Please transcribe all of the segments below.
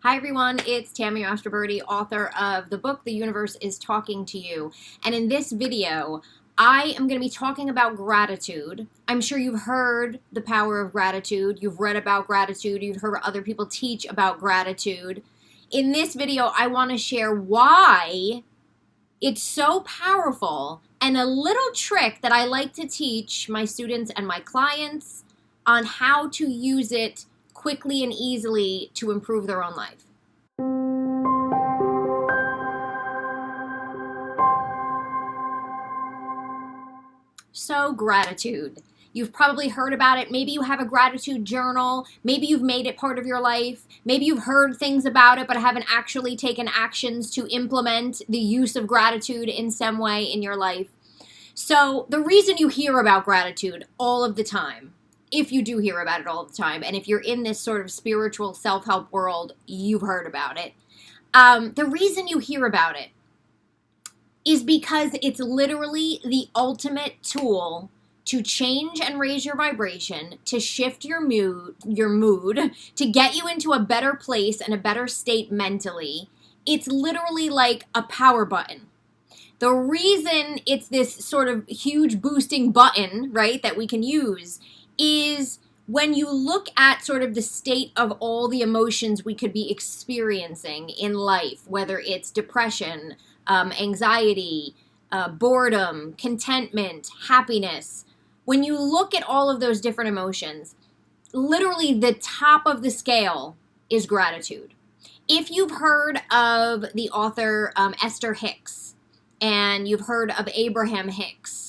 Hi everyone, it's Tammy Ostroberti, author of the book, The Universe is Talking to You. And in this video, I am going to be talking about gratitude. I'm sure you've heard the power of gratitude. You've read about gratitude. You've heard other people teach about gratitude. In this video, I want to share why it's so powerful and a little trick that I like to teach my students and my clients on how to use it quickly and easily to improve their own life. So, gratitude. You've probably heard about it. Maybe you have a gratitude journal. Maybe you've made it part of your life. Maybe you've heard things about it but haven't actually taken actions to implement the use of gratitude in some way in your life. So, the reason you hear about gratitude all of the time, if you do hear about it all the time, and if you're in this sort of spiritual self-help world, you've heard about it. The reason you hear about it is because it's literally the ultimate tool to change and raise your vibration, to shift your mood, to get you into a better place and a better state mentally. It's literally like a power button. The reason it's this sort of huge boosting button, right, that we can use is when you look at sort of the state of all the emotions we could be experiencing in life, whether it's depression, anxiety, boredom, contentment, happiness. When you look at all of those different emotions, literally the top of the scale is gratitude. If you've heard of the author Esther Hicks, and you've heard of Abraham Hicks,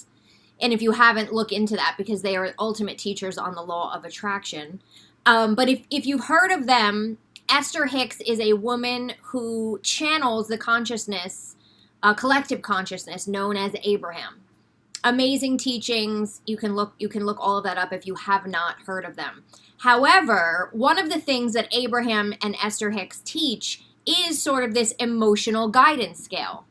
and if you haven't, look into that because they are ultimate teachers on the law of attraction. But if you've heard of them, Esther Hicks is a woman who channels the consciousness, collective consciousness known as Abraham. Amazing teachings. You can look all of that up if you have not heard of them. However, one of the things that Abraham and Esther Hicks teach is sort of this emotional guidance scale.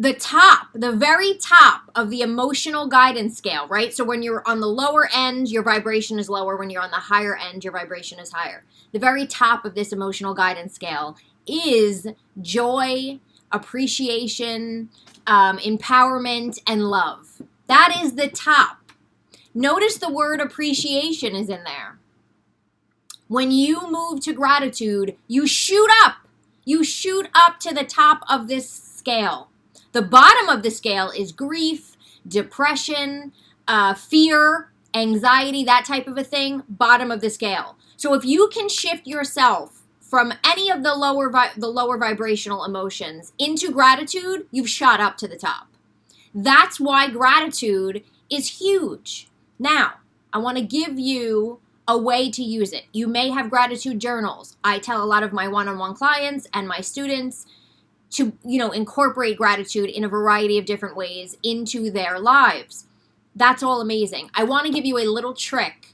The very top of the emotional guidance scale, right? So when you're on the lower end, your vibration is lower. When you're on the higher end, your vibration is higher. The very top of this emotional guidance scale is joy, appreciation, empowerment, and love. That is the top. Notice the word appreciation is in there. When you move to gratitude, you shoot up. You shoot up to the top of this scale. The bottom of the scale is grief, depression, fear, anxiety, that type of a thing, bottom of the scale. So if you can shift yourself from any of the lower vibrational emotions into gratitude, you've shot up to the top. That's why gratitude is huge. Now, I want to give you a way to use it. You may have gratitude journals. I tell a lot of my one-on-one clients and my students to, incorporate gratitude in a variety of different ways into their lives. That's all amazing. I want to give you a little trick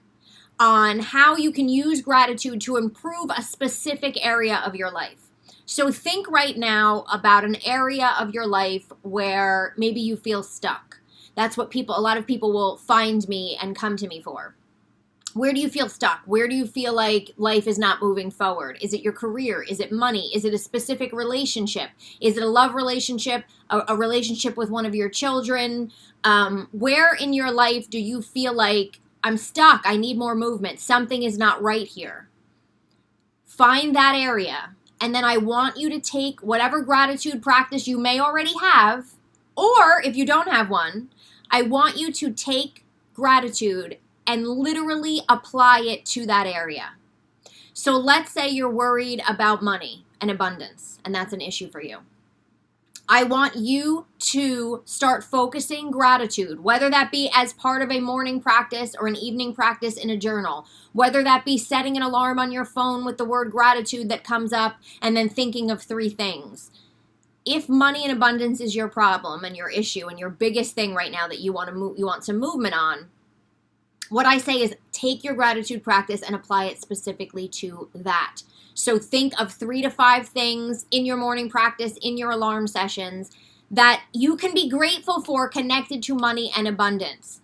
on how you can use gratitude to improve a specific area of your life. So think right now about an area of your life where maybe you feel stuck. That's what a lot of people will find me and come to me for. Where do you feel stuck? Where do you feel like life is not moving forward? Is it your career? Is it money? Is it a specific relationship? Is it a love relationship? A relationship with one of your children? Where in your life do you feel like, I'm stuck, I need more movement, something is not right here? Find that area. And then I want you to take whatever gratitude practice you may already have, or if you don't have one, I want you to take gratitude and literally apply it to that area. So let's say you're worried about money and abundance, and that's an issue for you. I want you to start focusing gratitude, whether that be as part of a morning practice or an evening practice in a journal, whether that be setting an alarm on your phone with the word gratitude that comes up and then thinking of 3 things. If money and abundance is your problem and your issue and your biggest thing right now that you want some movement on, what I say is take your gratitude practice and apply it specifically to that. So think of 3 to 5 things in your morning practice, in your alarm sessions, that you can be grateful for connected to money and abundance.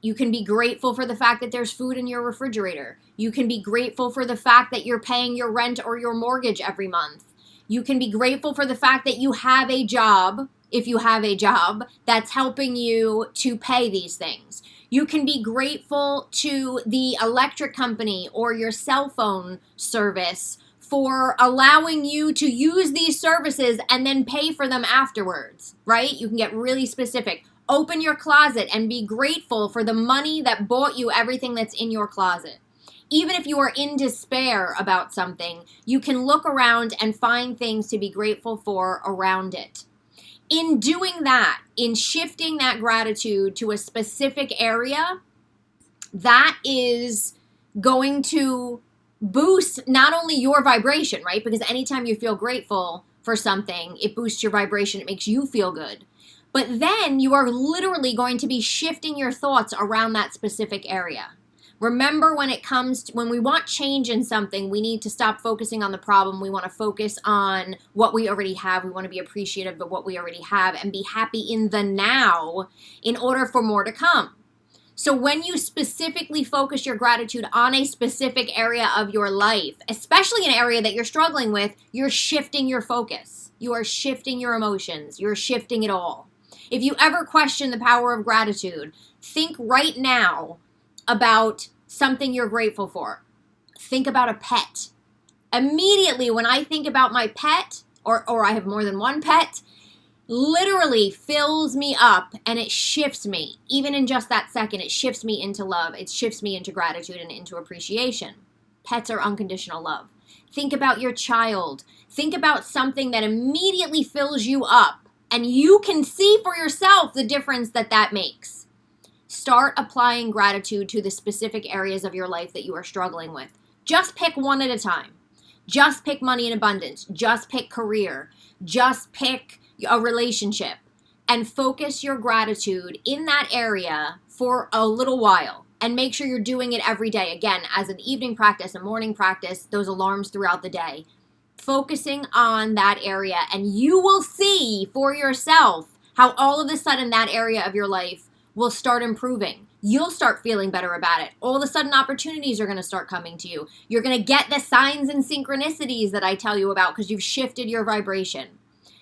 You can be grateful for the fact that there's food in your refrigerator. You can be grateful for the fact that you're paying your rent or your mortgage every month. You can be grateful for the fact that you have a job, if you have a job, that's helping you to pay these things. You can be grateful to the electric company or your cell phone service for allowing you to use these services and then pay for them afterwards, right? You can get really specific. Open your closet and be grateful for the money that bought you everything that's in your closet. Even if you are in despair about something, you can look around and find things to be grateful for around it. In doing that, in shifting that gratitude to a specific area, that is going to boost not only your vibration, right? Because anytime you feel grateful for something, it boosts your vibration, it makes you feel good. But then you are literally going to be shifting your thoughts around that specific area. Remember, when we want change in something, we need to stop focusing on the problem. We want to focus on what we already have. We want to be appreciative of what we already have and be happy in the now in order for more to come. So when you specifically focus your gratitude on a specific area of your life, especially an area that you're struggling with, you're shifting your focus. You are shifting your emotions. You're shifting it all. If you ever question the power of gratitude, think right now about something you're grateful for. Think about a pet. Immediately when I think about my pet, or I have more than one pet, literally fills me up and it shifts me. Even in just that second, it shifts me into love. It shifts me into gratitude and into appreciation. Pets are unconditional love. Think about your child. Think about something that immediately fills you up and you can see for yourself the difference that that makes. Start applying gratitude to the specific areas of your life that you are struggling with. Just pick one at a time. Just pick money in abundance. Just pick career. Just pick a relationship. And focus your gratitude in that area for a little while. And make sure you're doing it every day. Again, as an evening practice, a morning practice, those alarms throughout the day. Focusing on that area. And you will see for yourself how all of a sudden that area of your life will start improving. You'll start feeling better about it. All of a sudden, opportunities are going to start coming to you. You're going to get the signs and synchronicities that I tell you about because you've shifted your vibration.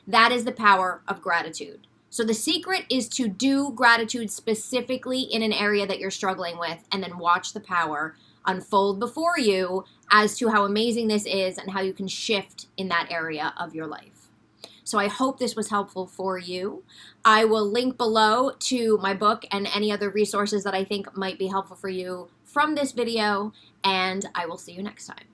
That is the power of gratitude. So the secret is to do gratitude specifically in an area that you're struggling with and then watch the power unfold before you as to how amazing this is and how you can shift in that area of your life. So I hope this was helpful for you. I will link below to my book and any other resources that I think might be helpful for you from this video, and I will see you next time.